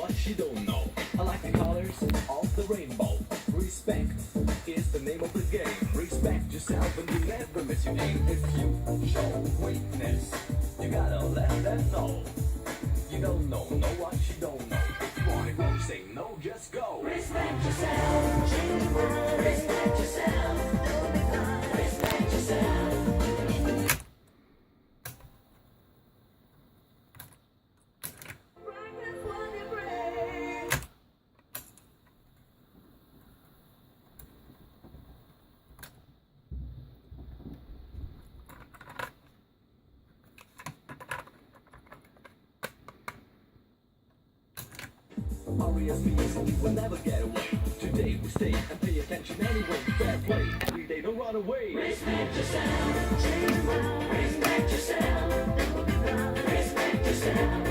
what she don't know. I like the colors of the rainbow. Respect is the name of the game. Respect yourself and you never miss your aim. If you show weakness, you gotta let them know. You don't know what you don't know. If you want it, won't say no, just go. Respect yourself, change the world. Respect yourself, you'll be fine. Respect yourself. RESPs, we will never get away. Today we stay and pay attention anyway. Fair play, every day, don't run away. Respect yourself, change the world. Respect yourself, you'll be fine. Respect yourself.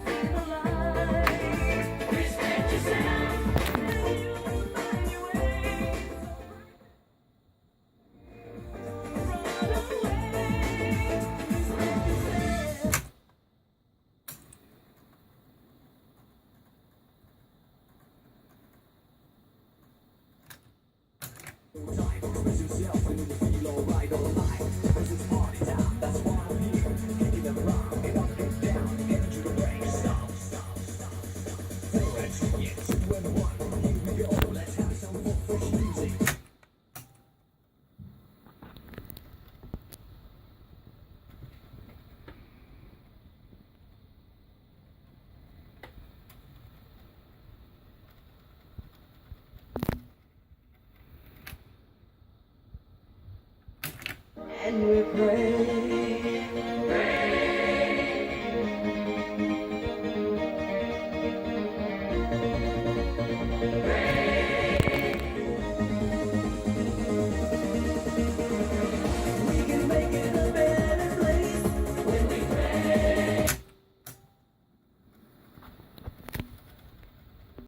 Feel alive. Respect yourself, and you will find your way. Run away. Respect yourself. Express yourself when you feel alright, alright. This is party time, that's why I'm here. Kicking them around, get up, get down, get into the break. Stop, stop, stop, stop. 4 and 2, yeah, 2 and 1. Here we go, let's have some more fresh music. And we pray.